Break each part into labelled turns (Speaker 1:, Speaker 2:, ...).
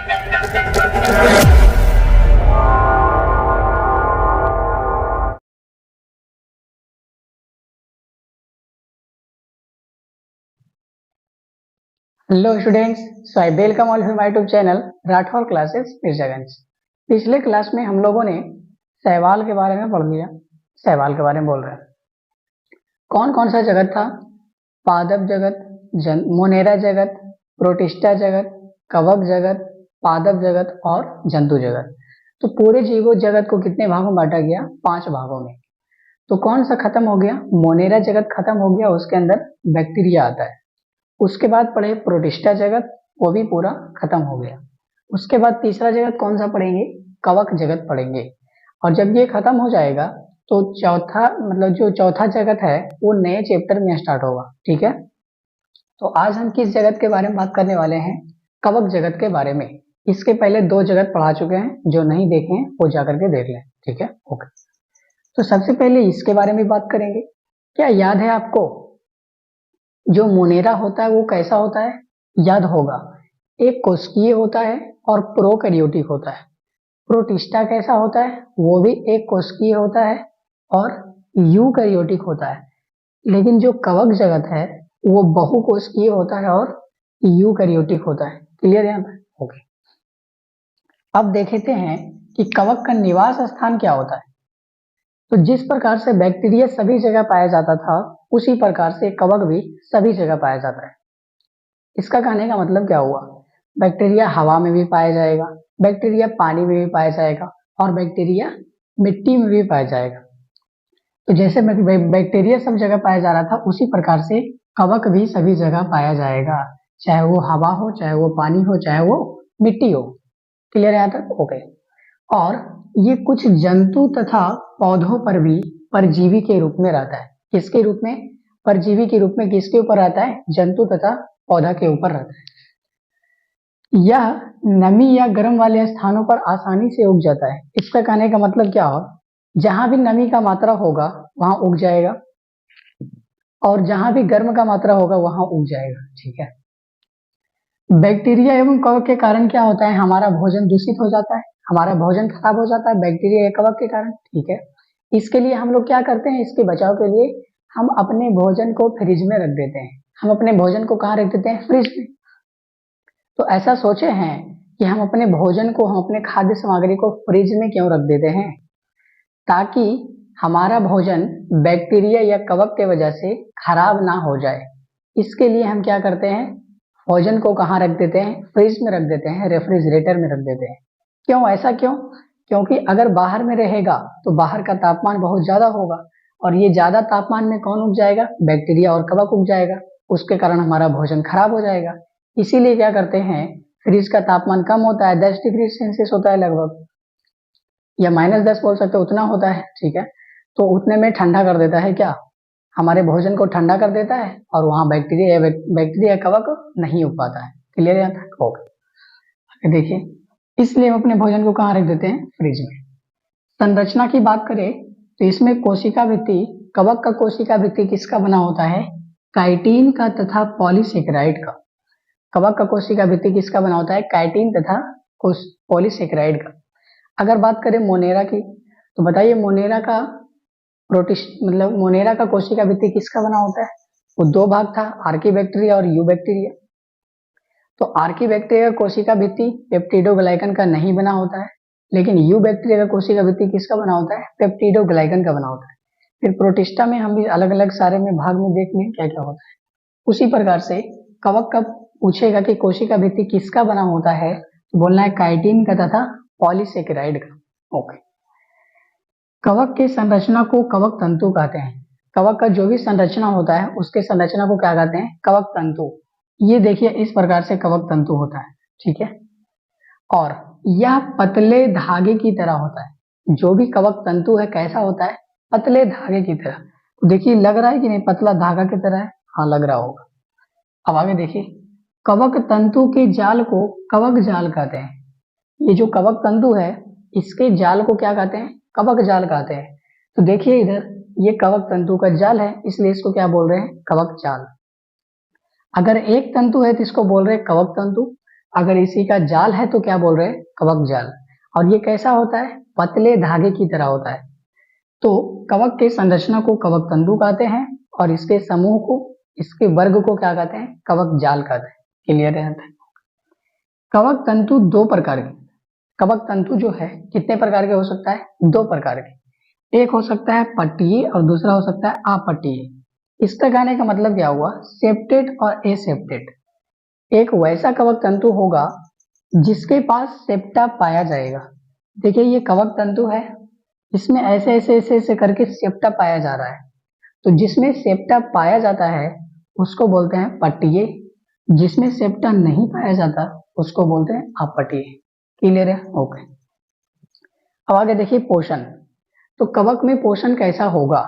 Speaker 1: Hello students, so I welcome all to my YouTube channel Rathore classes Mirzaganj. पिछले class में हम लोगों ने शैवाल के बारे में पढ़ लिया। शैवाल के बारे में बोल रहे हैं, कौन कौन सा जगत था? पादप जगत, मोनेरा जगत, प्रोटिस्टा जगत, कवक जगत, पादप जगत और जंतु जगत। तो पूरे जीव जगत को कितने भागों में बांटा गया? 5 भागों में। तो कौन सा खत्म हो गया? मोनेरा जगत खत्म हो गया, उसके अंदर बैक्टीरिया आता है। उसके बाद पढ़े प्रोटिस्टा जगत, वो भी पूरा खत्म हो गया। उसके बाद तीसरा जगत कौन सा पढ़ेंगे? कवक जगत पढ़ेंगे। और जब ये खत्म हो जाएगा तो जो चौथा जगत है वो नए चैप्टर में स्टार्ट होगा। ठीक है, तो आज हम किस जगत के बारे में बात करने वाले हैं? कवक जगत के बारे में। इसके पहले 2 जगत पढ़ा चुके हैं, जो नहीं देखे हैं वो जाकर के देख लें। ठीक है, ओके। तो सबसे पहले इसके बारे में बात करेंगे। क्या याद है आपको जो मोनेरा होता है वो कैसा होता है? याद होगा, एक कोशिकीय होता है और प्रोकैरियोटिक होता है। प्रोटिस्टा कैसा होता है? वो भी एक कोशिकीय होता है और यूकैरियोटिक होता है। लेकिन जो कवक जगत है वो बहुकोशिकीय होता है और यूकैरियोटिक होता है। क्लियर है यहाँ पर? ओके। अब देखते हैं कि कवक का निवास स्थान क्या होता है। तो जिस प्रकार से बैक्टीरिया सभी जगह पाया जाता था, उसी प्रकार से कवक भी सभी जगह पाया जाता है। इसका कहने का मतलब क्या हुआ? बैक्टीरिया हवा में भी पाया जाएगा, बैक्टीरिया पानी में भी पाया जाएगा और बैक्टीरिया मिट्टी में भी पाया जाएगा। तो जैसे बैक्टीरिया सब जगह पाया जा रहा था, उसी प्रकार से कवक भी सभी जगह पाया जाएगा, चाहे वो हवा हो, चाहे वो पानी हो, चाहे वो मिट्टी हो। क्लियर है यहाँ तक? ओके। और ये कुछ जंतु तथा पौधों पर भी परजीवी के रूप में रहता है। किसके रूप में? परजीवी के रूप में। किसके ऊपर रहता है? जंतु तथा पौधा के ऊपर रहता है। यह नमी या गर्म वाले स्थानों पर आसानी से उग जाता है। इसका कहने का मतलब क्या हो? जहां भी नमी का मात्रा होगा वहां उग जाएगा और जहां भी गर्म का मात्रा होगा वहां उग जाएगा। ठीक है। बैक्टीरिया एवं कवक के कारण क्या होता है? हमारा भोजन दूषित हो जाता है, हमारा भोजन खराब हो जाता है बैक्टीरिया या कवक के कारण। ठीक है, इसके लिए हम लोग क्या करते हैं? इसके बचाव के लिए हम अपने भोजन को फ्रिज में रख देते हैं। हम अपने भोजन को कहाँ रख देते हैं? फ्रिज में। तो ऐसा सोचे हैं कि हम अपने भोजन को, हम अपने खाद्य सामग्री को फ्रिज में क्यों रख देते हैं? ताकि हमारा भोजन बैक्टीरिया या कवक के वजह से खराब ना हो जाए। इसके लिए हम क्या करते हैं? भोजन को कहाँ रख देते हैं? फ्रिज में रख देते हैं, रेफ्रिजरेटर में रख देते हैं। क्यों? ऐसा क्यों? क्योंकि अगर बाहर में रहेगा तो बाहर का तापमान बहुत ज्यादा होगा और ये ज्यादा तापमान में कौन उग जाएगा? बैक्टीरिया और कवक उग जाएगा। उसके कारण हमारा भोजन खराब हो जाएगा। इसीलिए क्या करते हैं? फ्रिज का तापमान कम होता है, 10 डिग्री सेल्सियस होता है लगभग, या -10 बोल सकते हो, उतना होता है। ठीक है, तो उतने में ठंडा कर देता है क्या? हमारे भोजन को ठंडा कर देता है और वहां बैक्टीरिया कवक नहीं उग पाता है। क्लियर है? ओके, देखिए, इसलिए हम अपने भोजन को कहाँ रख देते हैं? फ्रिज में। संरचना की बात करें तो इसमें कोशिका भित्ति, कवक का कोशिका भित्ति किसका बना होता है? काइटिन का तथा पॉलीसेकेराइड का। कवक का कोशिका भित्ति किसका बना होता है? काइटिन तथा पॉलीसेकेराइड का। अगर बात करें मोनेरा की, तो बताइए मोनेरा का मोनेरा का कोशिका भित्ति किसका बना होता है? वो 2 भाग था, आर्की बैक्टीरिया और यू बैक्टीरिया। तो आर्की बैक्टीरिया का कोशिका भित्ति पेप्टिडोग्लाइकन का नहीं बना होता है, लेकिन यू बैक्टीरिया का कोशिका भित्ति किसका बना होता है? पेप्टिडोग्लाइकन का बना होता है। फिर प्रोटिस्टा में हम भी अलग अलग सारे में भाग में देख लें क्या क्या होता है। उसी प्रकार से कवक का पूछेगा कि कोशिका भित्ति किसका बना होता है, तो बोलना है काइटिन का तथा पॉलीसेकेराइड का। ओके। कवक की संरचना को कवक तंतु कहते हैं। कवक का जो भी संरचना होता है उसके संरचना को क्या कहते हैं? कवक तंतु। ये देखिए, इस प्रकार से कवक तंतु होता है। ठीक है, और यह पतले धागे की तरह होता है। जो भी कवक तंतु है कैसा होता है? पतले धागे की तरह। तो देखिए, लग रहा है कि नहीं पतला धागा की तरह है? हाँ, लग रहा होगा। अब आगे देखिए, कवक तंतु के जाल को कवक जाल कहते हैं। ये जो कवक तंतु है इसके जाल को क्या कहते हैं? कवक जाल कहते हैं। तो देखिए इधर, ये कवक तंतु का जाल है, इसलिए इसको क्या बोल रहे हैं? कवक जाल। अगर एक तंतु है तो इसको बोल रहे हैं कवक तंतु, अगर इसी का जाल है तो क्या बोल रहे हैं, कवक जाल। और ये कैसा होता है, पतले धागे की तरह होता है। तो कवक के संरचना को कवक तंतु कहते हैं और इसके समूह को, इसके वर्ग को क्या कहते हैं, कवक जाल कहते हैं। क्लियर है। कवक तंतु दो प्रकार के, कवक तंतु जो है कितने प्रकार के हो सकता है, दो प्रकार के। एक हो सकता है पट्टीय और दूसरा हो सकता है अपट्टीय। इसका कहने का मतलब क्या हुआ, सेप्टेड और एसेप्टेड। एक वैसा कवक तंतु होगा जिसके पास सेप्टा पाया जाएगा। देखिए ये कवक तंतु है, इसमें ऐसे ऐसे ऐसे ऐसे करके सेप्टा पाया जा रहा है। तो जिसमें सेप्टा पाया जाता है उसको बोलते हैं पट्टीय, जिसमें सेप्टा नहीं पाया जाता उसको बोलते हैं अपट्टीय। क्लियर है, ओके। अब आगे देखिए पोषण। तो कवक में पोषण कैसा होगा,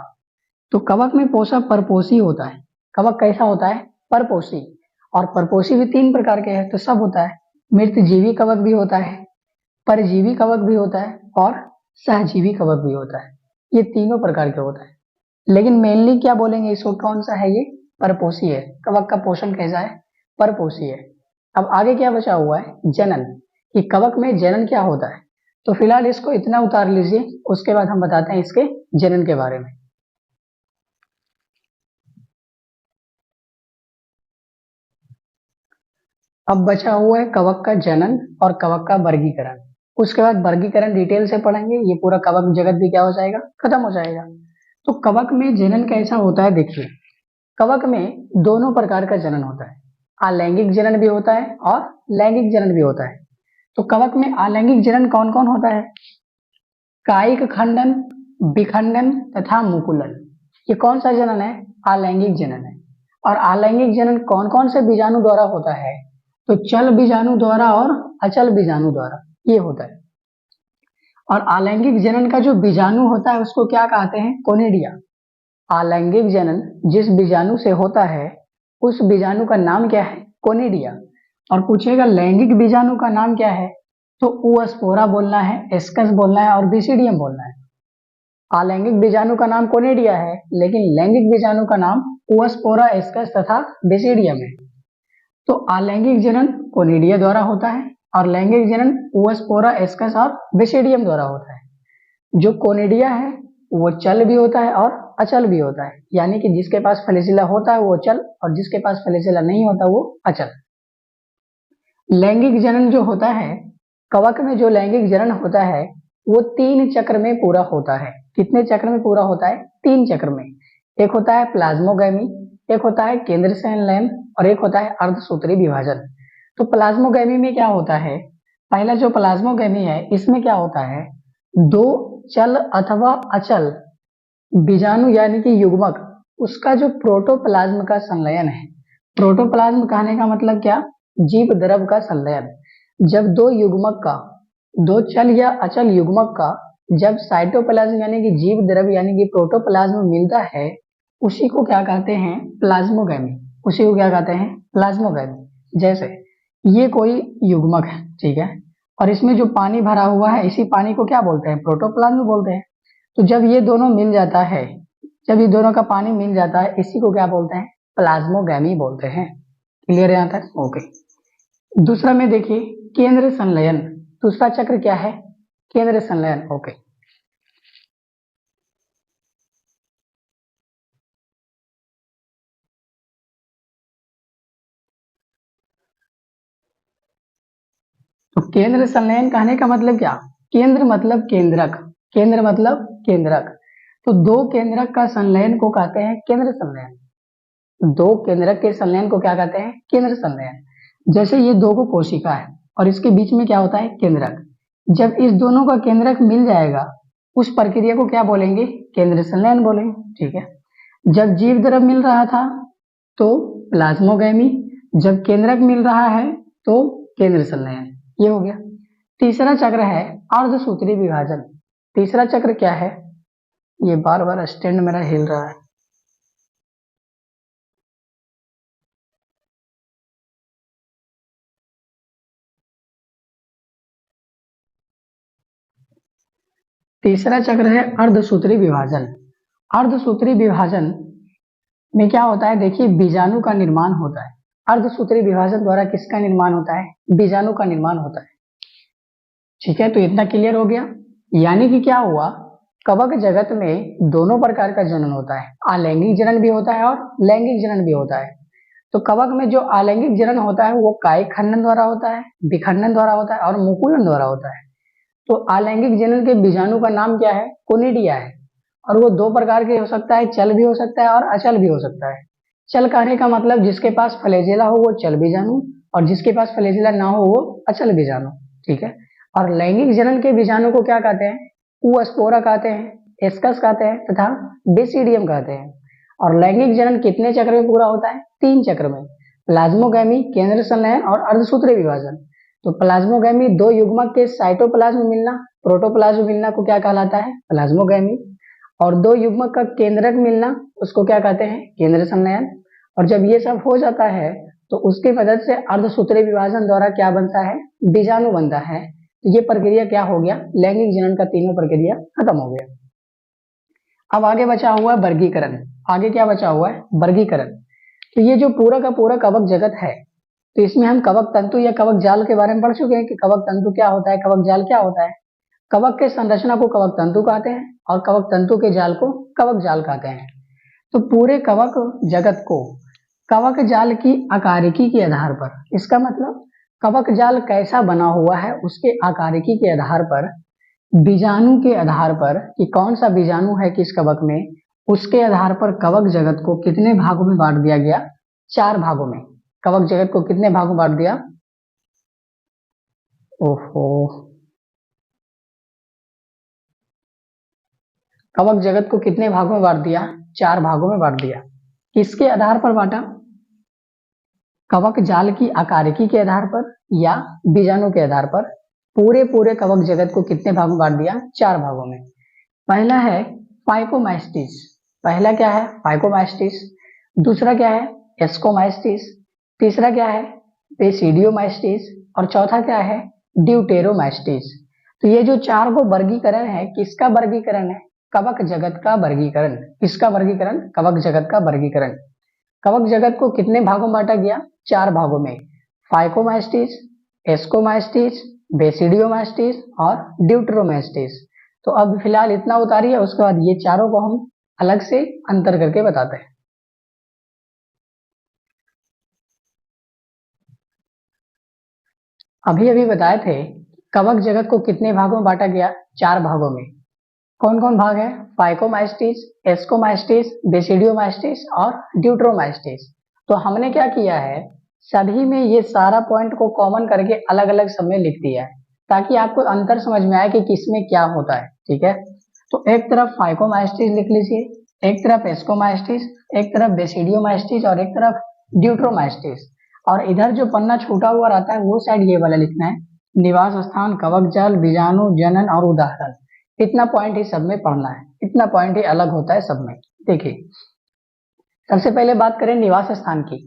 Speaker 1: तो कवक में पोषण परपोषी होता है। कवक कैसा होता है, परपोषी। और परपोषी भी तीन प्रकार के हैं, तो सब होता है। मृतजीवी कवक भी होता है, परजीवी कवक भी होता है और सहजीवी कवक भी होता है। ये तीनों प्रकार के होता है, लेकिन मेनली क्या बोलेंगे इसको, कौन सा है, ये परपोषी है। कवक का पोषण कैसा है, परपोषी है। अब आगे क्या बचा हुआ है, जनन, कि कवक में जनन क्या होता है। तो फिलहाल इसको इतना उतार लीजिए, उसके बाद हम बताते हैं इसके जनन के बारे में। अब बचा हुआ है कवक का जनन और कवक का वर्गीकरण। उसके बाद वर्गीकरण डिटेल से पढ़ेंगे, ये पूरा कवक जगत भी क्या हो जाएगा, खत्म हो जाएगा। तो कवक में जनन कैसा होता है, देखिए कवक में दोनों प्रकार का जनन होता है। अलैंगिक जनन भी होता है और लैंगिक जनन भी होता है। तो कवक में अलैंगिक जनन कौन कौन होता है, कायिक खंडन, विखंडन तथा मुकुलन। ये कौन सा जनन है, अलैंगिक जनन है। और अलैंगिक जनन कौन कौन से बीजाणु द्वारा होता है, तो चल बीजाणु द्वारा और अचल बीजाणु द्वारा ये होता है। और अलैंगिक जनन का जो बीजाणु होता है उसको क्या कहते हैं, कोनिडिया। अलैंगिक जनन जिस बीजाणु से होता है उस बीजाणु का नाम क्या है, कोनिडिया। और पूछेगा लैंगिक बीजाणु का नाम क्या है, तो ओस्पोरा बोलना है, एस्कस बोलना है और बेसिडियम बोलना है। अलैंगिक बीजाणु का नाम कोनिडिया है, लेकिन लैंगिक बीजाणु का नाम ओस्पोरा, एस्कस तथा बेसिडियम है। तो अलैंगिक जनन कोनिडिया द्वारा होता है और लैंगिक जनन ओस्पोरा, एस्कस और बेसिडियम द्वारा होता है। जो कोनिडिया है वो चल भी होता है और अचल भी होता है, यानी कि जिसके पास फ्लैजिला होता है वो चल और जिसके पास फ्लैजिला नहीं होता वो अचल। लैंगिक जनन जो होता है, कवक में जो लैंगिक जनन होता है वो 3 चक्र में पूरा होता है। कितने चक्र में पूरा होता है, 3 चक्र में। एक होता है प्लाज्मोगैमी, एक होता है केंद्र संलयन और एक होता है अर्धसूत्री विभाजन। तो प्लाज्मोगैमी में क्या होता है, पहला जो प्लाज्मोगैमी है इसमें क्या होता है, 2 चल अथवा अचल बीजाणु यानी कि युग्मक, उसका जो प्रोटोप्लाज्म का संलयन है। प्रोटोप्लाज्म कहने का मतलब क्या, जीव द्रव का संलयन। जब दो युग्मक का, दो चल या अचल युग्मक का जब साइटोप्लाज्म यानी कि जीव द्रव यानी कि प्रोटोप्लाज्म मिलता है उसी को क्या कहते हैं, प्लाज्मोगैमी। उसी को क्या कहते हैं, प्लाज्मोगैमी। जैसे ये कोई युग्मक है, ठीक है, और इसमें जो पानी भरा हुआ है इसी पानी को क्या बोलते हैं, प्रोटोप्लाज्म बोलते हैं। तो जब ये दोनों मिल जाता है, जब ये दोनों का पानी मिल जाता है इसी को क्या बोलते हैं, प्लाज्मोगैमी बोलते हैं। क्लियर है यहाँ तक, ओके। दूसरा में देखिए केंद्र संलयन, दूसरा चक्र क्या है, केंद्र संलयन, ओके। तो केंद्र संलयन कहने का मतलब क्या, केंद्र मतलब केंद्रक, केंद्र मतलब केंद्रक। तो दो केंद्रक का संलयन को कहते हैं केंद्र संलयन। दो केंद्रक के संलयन को क्या कहते हैं, केंद्र संलयन। जैसे ये दो को कोशिका है और इसके बीच में क्या होता है, केंद्रक। जब इस दोनों का केंद्रक मिल जाएगा उस प्रक्रिया को क्या बोलेंगे, केंद्र संलयन बोलेंगे, ठीक है। जब जीव द्रव मिल रहा था तो प्लाज्मोगैमी, जब केंद्रक मिल रहा है तो केंद्र संलयन, ये हो गया। तीसरा चक्र है अर्धसूत्री विभाजन। तीसरा चक्र क्या है, ये बार बार स्टैंड मेरा हिल रहा है। तीसरा चक्र है अर्धसूत्री विभाजन। अर्धसूत्री विभाजन में क्या होता है, देखिए बीजाणु का निर्माण होता है। अर्धसूत्री विभाजन द्वारा किसका निर्माण होता है? बीजाणु का निर्माण होता है। ठीक है, तो इतना क्लियर हो गया। यानी कि क्या हुआ, कवक जगत में दोनों प्रकार का जनन होता है, अलैंगिक जनन भी होता है और लैंगिक जनन भी होता है। तो कवक में जो अलैंगिक जनन होता है वो कायिक खंडन द्वारा होता है, विखंडन द्वारा होता है और मुकुलन द्वारा होता है। तो अलैंगिक जनन के बीजाणु का नाम क्या है? कोनिडिया है। और वो दो प्रकार के हो सकता है, चल भी हो सकता है और अचल भी हो सकता है। चल कहने का मतलब जिसके पास फ्लैजेला हो वो चल बीजाणु, और जिसके पास फ्लैजेला ना हो वो अचल बीजाणु। ठीक है। और लैंगिक जनन के बीजाणु को क्या कहते हैं? oospora कहते हैं, एस्कस कहते हैं तथा बेसिडियम कहते हैं। और लैंगिक जनन कितने चक्र में पूरा होता है? 3 चक्र में, प्लाज्मोगैमी, केंद्र संलयन और अर्धसूत्री विभाजन। तो प्लाज्मोगैमी दो युग्मक के साइटोप्लाज्म मिलना, प्रोटोप्लाज्म मिलना को क्या कहलाता है? प्लाज्मोगैमी। और दो युग्मक का केंद्रक मिलना उसको क्या कहते हैं? केंद्र संलयन। और जब ये सब हो जाता है तो उसकी मदद से अर्धसूत्री विभाजन द्वारा क्या बनता है? बीजाणु बनता है। तो ये प्रक्रिया क्या हो गया? लैंगिक जनन का तीनों प्रक्रिया खत्म हो गया। अब आगे बचा हुआ है वर्गीकरण। आगे क्या बचा हुआ है? वर्गीकरण। तो ये जो पूरा का पूरा कवक जगत है, तो इसमें हम कवक तंतु या कवक जाल के बारे में पढ़ चुके हैं कि कवक तंतु क्या होता है, कवक जाल क्या होता है। कवक के संरचना को कवक तंतु कहते हैं और कवक तंतु के जाल को कवक जाल कहते हैं। तो पूरे कवक जगत को कवक जाल की आकारिकी के आधार पर, इसका मतलब कवक जाल कैसा बना हुआ है उसके आकारिकी के आधार पर, बीजाणु के आधार पर कि कौन सा बीजाणु है किस कवक में, उसके आधार पर कवक जगत को कितने भागों में बांट दिया गया? 4 भागों में। कवक जगत को कितने भागों में बांट दिया? ओहो, कवक जगत को कितने भागों में बांट दिया? 4 भागों में बांट दिया। किसके आधार पर बांटा? कवक जाल की आकारिकी के आधार पर या बीजाणु के आधार पर। पूरे पूरे कवक जगत को कितने भागों में बांट दिया? 4 भागों में। पहला है फाइकोमास्टिस। पहला क्या है? फाइकोमास्टिस। दूसरा क्या है? एस्कोमास्टिस। तीसरा क्या है? बेसिडियोमास्टिस। और चौथा क्या है? ड्यूटेरोमास्टिस। तो ये जो 4 को वर्गीकरण है, किसका वर्गीकरण है? कवक जगत का वर्गीकरण। किसका वर्गीकरण? कवक जगत का वर्गीकरण। कवक जगत को कितने भागों में बांटा गया? 4 भागों में। फाइकोमास्टिस, एस्कोमास्टिस, बेसिडियोमास्टिस और ड्यूटेरोमास्टिस। तो अब फिलहाल इतना उतारिए, उसके बाद ये चारों को हम अलग से अंतर करके बताते हैं। अभी अभी बताए थे कवक जगत को कितने भागों में बांटा गया? 4 भागों में। कौन कौन भाग है? फाइकोमास्टिस, एस्कोमास्टिस, बेसिडियोमास्टिस और ड्यूटेरोमास्टिस। तो हमने क्या किया है, सभी में ये सारा पॉइंट को कॉमन करके अलग अलग सब में लिख दिया है ताकि आपको अंतर समझ में आए कि किसमें क्या होता है। ठीक है, तो एक तरफ फाइकोमास्टिस लिख लीजिए, एक तरफ एस्कोमास्टिस, एक तरफ बेसिडियोमास्टिस और एक तरफ ड्यूटेरोमास्टिस। और इधर जो पन्ना छूटा हुआ रहता है वो साइड ये वाला लिखना है, निवास स्थान, कवक जाल, बीजाणु, जनन और उदाहरण। इतना पॉइंट ही सब में पढ़ना है, इतना पॉइंट ही अलग होता है सब में। देखिए, सबसे पहले बात करें निवास स्थान की,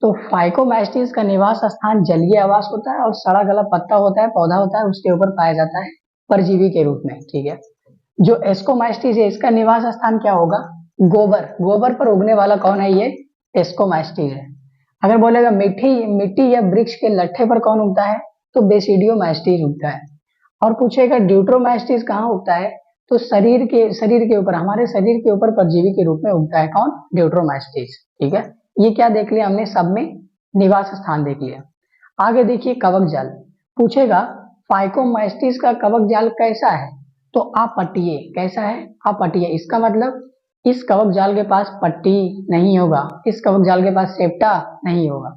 Speaker 1: तो फाइकोमास्टिस का निवास स्थान जलीय आवास होता है और सड़ा गला पत्ता होता है, पौधा होता है, उसके ऊपर पाया जाता है परजीवी के रूप में। ठीक है, जो एस्कोमास्टिस है इसका निवास स्थान क्या होगा? गोबर। गोबर पर उगने वाला कौन है? ये एस्कोमास्टिस है। अगर बोलेगा मिट्टी या वृक्ष के लट्ठे पर कौन उगता है, तो बेसिडियोमास्टिस उगता है। और पूछेगा ड्यूटेरोमास्टिस कहाँ उगता है, तो शरीर के ऊपर, हमारे शरीर के ऊपर परजीवी के रूप में उगता है। कौन? ड्यूटेरोमास्टिस। ठीक है, ये क्या देख लिया हमने, सब में निवास स्थान देख लिया। आगे देखिए कवक जाल। पूछेगा फाइकोमास्टिस का कवक जाल कैसा है, तो अपट्टीय। कैसा है? अपट्टीय। इसका मतलब इस कवक जाल के पास पट्टी नहीं होगा, इस कवक जाल के पास सेप्टा नहीं होगा।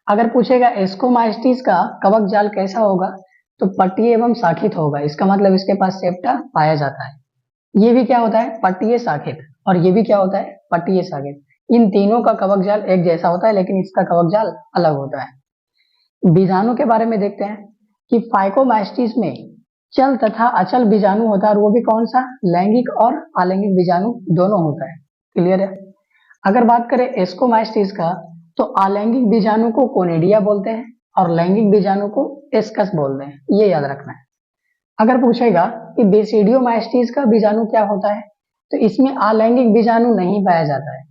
Speaker 1: अगर पूछेगा एस्कोमास्टिस का कवक जाल कैसा होगा, तो पट्टीय एवं शाखित होगा। इसका मतलब इसके पास सेप्टा पाया जाता है। ये भी क्या होता है? पट्टीय शाखित। और ये भी क्या होता है? पट्टीय शाखित। इन तीनों का कवक जाल एक जैसा होता है लेकिन इसका कवक जाल अलग होता है। बीजाणु के बारे में देखते हैं कि फाइकोमास्टिस में चल तथा अचल बीजाणु होता है, और वो भी कौन सा? लैंगिक और अलैंगिक बीजाणु दोनों होता है। क्लियर है? अगर बात करें एस्कोमास्टिस का, तो अलैंगिक बीजाणु को कोनिडिया बोलते हैं और लैंगिक बीजाणु को एस्कस बोलते हैं, ये याद रखना है। अगर पूछेगा कि बेसिडियोमास्टिस का बीजाणु क्या होता है, तो इसमें अलैंगिक बीजाणु नहीं पाया जाता है,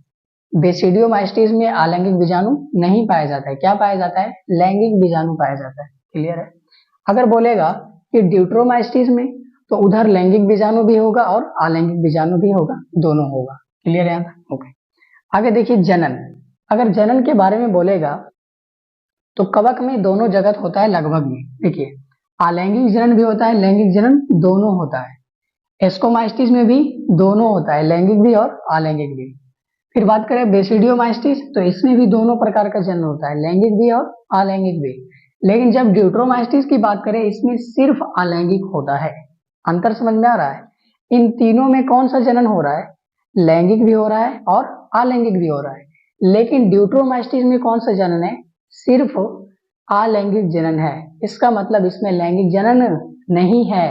Speaker 1: बेसिडियोमाइस्टीज में अलैंगिक बीजाणु नहीं पाया जाता है। क्या पाया जाता है? लैंगिक बीजाणु पाया जाता है। क्लियर है? अगर बोलेगा कि ड्यूट्रोमाइस्टीज में, तो उधर लैंगिक बीजाणु भी होगा और अलैंगिक बीजाणु भी होगा, दोनों होगा। क्लियर है? ओके। आगे देखिए जनन। अगर जनन के बारे में बोलेगा तो कवक में दोनों जगत होता है लगभग में। देखिए अलैंगिक जनन भी होता है, लैंगिक जनन दोनों होता है। एस्कोमाइस्टीज में भी दोनों होता है, लैंगिक भी और अलैंगिक भी। फिर बात करें बेसिडियोमाइस्टीज, तो इसमें भी दोनों प्रकार का जनन होता है, लैंगिक भी और अलैंगिक भी। लेकिन जब ड्यूट्रोमाइस्टीज की बात करें, इसमें सिर्फ अलैंगिक होता है। अंतर समझ में आ रहा है? इन तीनों में कौन सा जनन हो रहा है? लैंगिक भी हो रहा है और अलैंगिक भी हो रहा है। लेकिन ड्यूट्रोमाइस्टीज में कौन सा जनन है? सिर्फ अलैंगिक जनन है। इसका मतलब इसमें लैंगिक जनन नहीं है।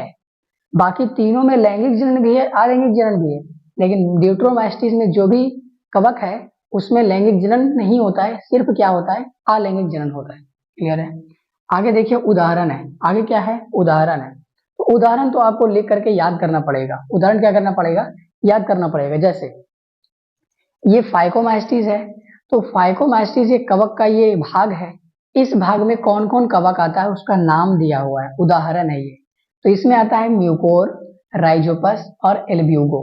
Speaker 1: बाकी तीनों में लैंगिक जनन भी है, अलैंगिक जनन भी है, लेकिन ड्यूट्रोमाइस्टीज में जो भी कवक है उसमें लैंगिक जनन नहीं होता है, सिर्फ क्या होता है? अलैंगिक जनन होता है। क्लियर है? आगे देखिए उदाहरण है। आगे क्या है? उदाहरण है। तो उदाहरण तो आपको लिख करके याद करना पड़ेगा। उदाहरण क्या करना पड़ेगा? याद करना पड़ेगा। जैसे ये फाइकोमाइस्टीज है, तो फाइकोमाइस्टीज एक कवक का ये भाग है। इस भाग में कौन कौन कवक आता है उसका नाम दिया हुआ है, उदाहरण है ये। तो इसमें आता है म्यूकोर, राइजोपस और एल्ब्यूगो।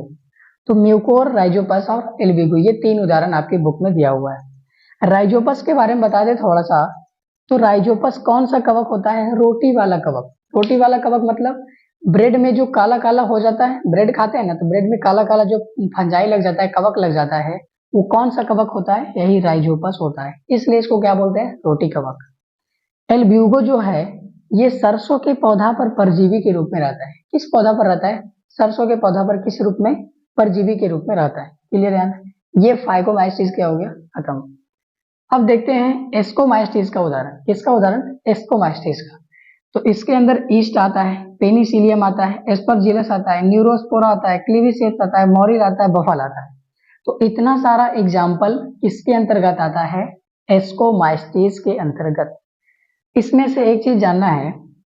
Speaker 1: तो म्यूकोर, राइजोपस और एल्ब्यूगो, ये तीन उदाहरण आपकी बुक में दिया हुआ है। राइजोपस के बारे में बता दे थोड़ा सा। तो राइजोपस कौन सा कवक होता है? रोटी वाला कवक। रोटी वाला कवक मतलब ब्रेड में जो काला काला हो जाता है, ब्रेड खाते हैं ना, तो ब्रेड में काला काला जो फंजाई लग जाता है, कवक लग जाता है, वो कौन सा कवक होता है? यही राइजोपस होता है। इसलिए इसको क्या बोलते हैं? रोटी कवक। एल्ब्यूगो जो है ये सरसों के पौधा पर परजीवी के रूप में रहता है। किस पौधा पर रहता है? सरसों के पौधा पर किस रूप में? परजीवी के रूप में रहता है। क्लियर है? ये फाइकोमाइस्टीज क्या हो गया? खत्म। अब देखते हैं एस्कोमाइस्टीज का उदाहरण। किसका उदाहरण? एस्कोमाइस्टीज का। तो इसके अंदर ईस्ट आता है, पेनिसिलियम आता है, एस्परजिलस आता है, न्यूरोस्पोरा आता है, क्लीविसेप्स आता है, मॉरिल आता है, बफल आता है। तो इतना सारा एग्जाम्पल किसके अंतर्गत आता है? एस्कोमाइस्टीज के अंतर्गत। इसमें से एक चीज जानना है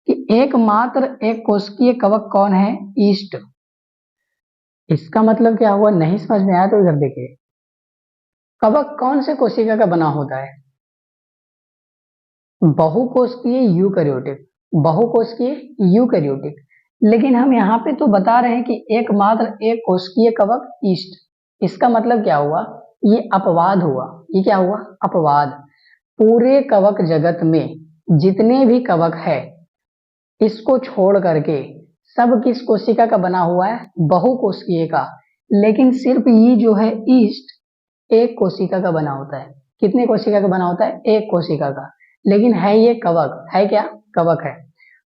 Speaker 1: कि एकमात्र एक कोशिकीय कवक कौन है? ईस्ट। इसका मतलब क्या हुआ? नहीं समझ में आया तो इधर देखिए। कवक कौन से कोशिका का बना होता है? बहुकोशिकीय यूकैरियोटिक। बहुकोशिकीय यूकैरियोटिक। लेकिन हम यहाँ पे तो बता रहे हैं कि एकमात्र एक कोशिकीय कवक ईस्ट। इसका मतलब क्या हुआ? ये अपवाद हुआ। ये क्या हुआ? अपवाद। पूरे कवक जगत में जितने भी कवक है, इसको छोड़ करके सब किस कोशिका का बना हुआ है? बहुकोशिकीय का। लेकिन सिर्फ ये जो है ईस्ट, एक कोशिका का बना होता है। कितने कोशिका का बना होता है? एक कोशिका का। लेकिन है ये कवक, है क्या? कवक है।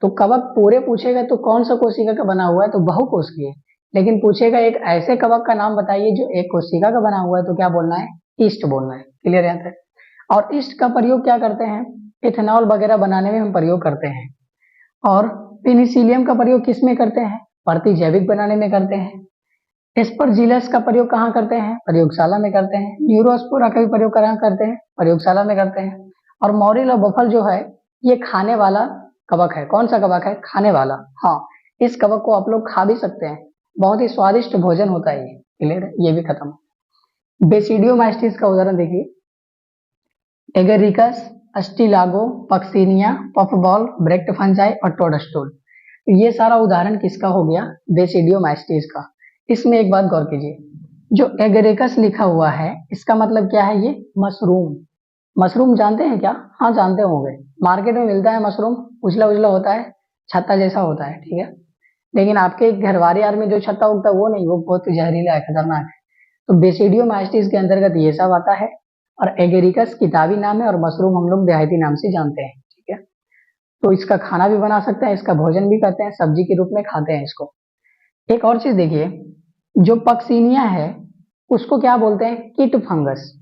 Speaker 1: तो कवक पूरे पूछेगा तो कौन सा कोशिका का बना हुआ है? तो बहुकोशिकीय। लेकिन पूछेगा एक ऐसे कवक का नाम बताइए जो एक कोशिका का बना हुआ है, तो क्या बोलना है? ईस्ट बोलना है। क्लियर है? और ईस्ट का प्रयोग क्या करते हैं? इथेनॉल वगैरह बनाने में हम प्रयोग करते हैं। और पेनिसिलियम का प्रयोग किस में करते हैं? प्रतिजैविक बनाने में करते हैं। एस्परजिलस का प्रयोग कहाँ करते हैं? प्रयोगशाला में करते हैं। न्यूरोस्पोरा का भी प्रयोग कहाँ करते हैं? प्रयोगशाला में करते हैं। और मॉरिल और बफल जो है ये खाने वाला कवक है। कौन सा कवक है? खाने वाला। हाँ, इस कवक को आप लोग खा भी सकते हैं, बहुत ही स्वादिष्ट भोजन होता है ये। क्लियर है? ये भी खत्म। बेसिडियोमाइस्टीज का उदाहरण देखिए। Agaricus, Ustilago, Puccinia, puffball, Brecht fungi और टोडस्टोल। ये सारा उदाहरण किसका हो गया? बेसिडियोमाइस्टीज का। इसमें एक बात गौर कीजिए, जो एगेरिकस लिखा हुआ है इसका मतलब क्या है? ये मशरूम। मशरूम जानते हैं क्या? हाँ जानते होंगे, मार्केट में मिलता है मशरूम, उजला उजला होता है, छत्ता जैसा होता है। ठीक है? लेकिन आपके घरवारे यार में जो छत्ता उगता है वो नहीं, वो बहुत जहरीला है, खतरनाक है। तो बेसिडियोमाइस्टीज के अंतर्गत ये सब आता है। और एगेरिकस किताबी नाम है और मशरूम हम लोग देहाती नाम से जानते हैं। ठीक है? तो इसका खाना भी बना सकते हैं, इसका भोजन भी करते हैं, सब्जी के रूप में खाते हैं इसको। एक और चीज देखिए, जो पक्सिनिया है उसको क्या बोलते हैं? कीट फंगस।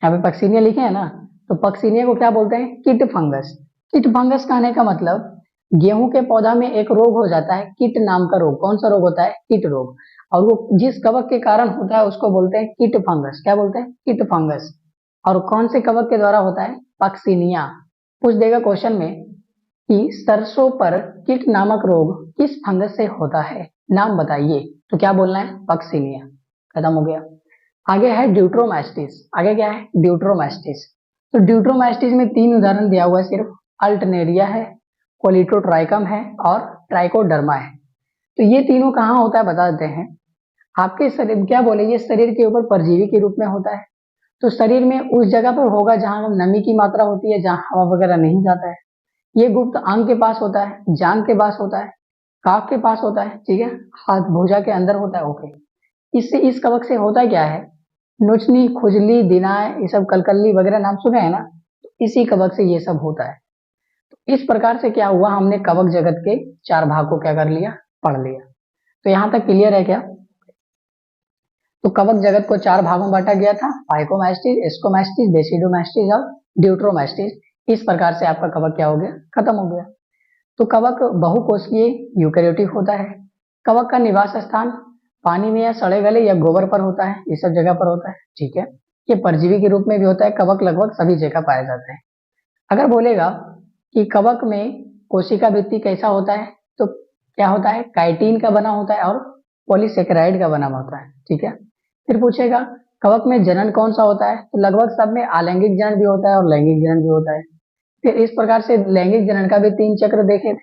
Speaker 1: यहाँ पे पक्सिनिया लिखे हैं ना, तो पक्सिनिया को क्या बोलते हैं? कीट फंगस। कीट फंगस कहने का मतलब गेहूं के पौधा में एक रोग हो जाता है, कीट नाम का रोग। कौन सा रोग होता है? कीट रोग। और वो जिस कवक के कारण होता है उसको बोलते हैं कीट फंगस। क्या बोलते हैं? कीट फंगस। और कौन से कवक के द्वारा होता है? पक्सिनिया। पूछ देगा क्वेश्चन में कि सरसों पर कीट नामक रोग किस फंगस से होता है, नाम बताइए, तो क्या बोलना है? पक्सिनिया। खत्म हो गया। आगे है ड्यूट्रोमैस्टिस। आगे क्या है? ड्यूट्रोमैस्टिस। तो ड्यूट्रोमैस्टिस में 3 उदाहरण दिया हुआ है सिर्फ, अल्टरनेरिया है, कोलिटोट्राइकम है और ट्राइकोडर्मा है। तो ये तीनों कहाँ होता है बता देते हैं। आपके शरीर क्या बोले, ये शरीर के ऊपर परजीवी के रूप में होता है। तो शरीर में उस जगह पर होगा जहां नमी की मात्रा होती है, जहां हवा वगैरह नहीं जाता है। ये गुप्त अंग के पास होता है, जांघ के पास होता है, काफ के पास होता है, ठीक है, हाथ भुजा के अंदर होता है। ओके, इससे इस कवक से होता क्या है? नोचनी, खुजली, दिनाय, ये सब कलकल्ली वगैरह नाम सुने हैं ना, तो इसी कवक से ये सब होता है। तो इस प्रकार से क्या हुआ, हमने कवक जगत के 4 भाग को क्या कर लिया, पढ़ लिया। तो यहां तक क्लियर है क्या? तो कवक जगत को 4 भागों में बांटा गया था, फाइकोमैस्टिस, एस्कोमैस्टिस, बेसिडोमैस्टिस और ड्यूट्रोमैस्टिस। इस प्रकार से आपका कवक क्या हो गया, खत्म हो गया। तो कवक बहुकोषीय यूकेरियोटिक होता है। कवक का निवास स्थान पानी में या सड़े गले या गोबर पर होता है, ये सब जगह पर होता है, ठीक है। ये परजीवी के रूप में भी होता है। कवक लगभग सभी जगह पाया जाता है। अगर बोलेगा कि कवक में कोशिका भित्ति कैसा होता है, तो क्या होता है, काइटिन का बना होता है और पॉलीसेकेराइड का बना होता है, ठीक है। फिर पूछेगा कवक में जनन कौन सा होता है, तो लगभग सब में आलैंगिक जनन भी होता है और लैंगिक जनन भी होता है। फिर इस प्रकार से लैंगिक जनन का भी 3 चक्र देखे थे,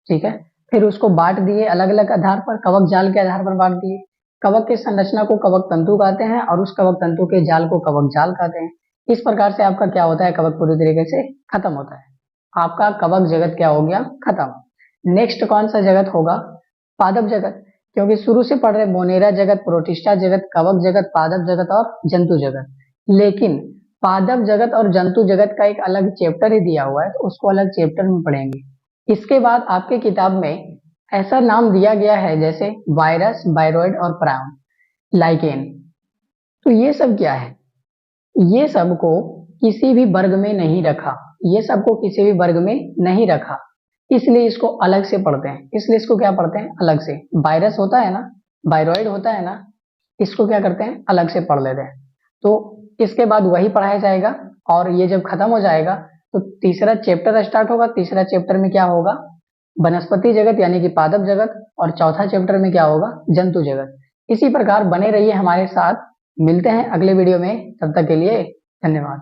Speaker 1: ठीक है। फिर उसको बांट दिए अलग अलग आधार पर, कवक जाल के आधार पर बांट दिए। कवक की संरचना को कवक तंतु कहते हैं और उस कवक तंतु के जाल को कवक जाल कहते हैं। इस प्रकार से आपका क्या होता है, कवक पूरी तरीके से खत्म होता है। आपका कवक जगत क्या हो गया, खत्म। नेक्स्ट कौन सा जगत होगा, पादप जगत। क्योंकि शुरू से पढ़ रहे मोनेरा जगत, प्रोटिस्टा जगत, कवक जगत, पादप जगत और जंतु जगत, लेकिन पादप जगत और जंतु जगत का एक अलग चैप्टर ही दिया हुआ है, तो उसको अलग चैप्टर में पढ़ेंगे। इसके बाद आपके किताब में ऐसा नाम दिया गया है जैसे वायरस, वायरॉइड और प्राउन, लाइकेन। तो ये सब क्या है, ये सबको किसी भी वर्ग में नहीं रखा, ये सबको किसी भी वर्ग में नहीं रखा, इसलिए इसको अलग से पढ़ते हैं। इसलिए इसको क्या पढ़ते हैं, अलग से। वायरस होता है ना, वायरॉइड होता है ना, इसको क्या करते हैं, अलग से पढ़ लेते हैं। तो इसके बाद वही पढ़ाया जाएगा और ये जब खत्म हो जाएगा तो तीसरा चैप्टर स्टार्ट होगा। तीसरा चैप्टर में क्या होगा, वनस्पति जगत यानी कि पादप जगत, और चौथा चैप्टर में क्या होगा, जंतु जगत। इसी प्रकार बने रहिए हमारे साथ, मिलते हैं अगले वीडियो में, तब तक के लिए धन्यवाद।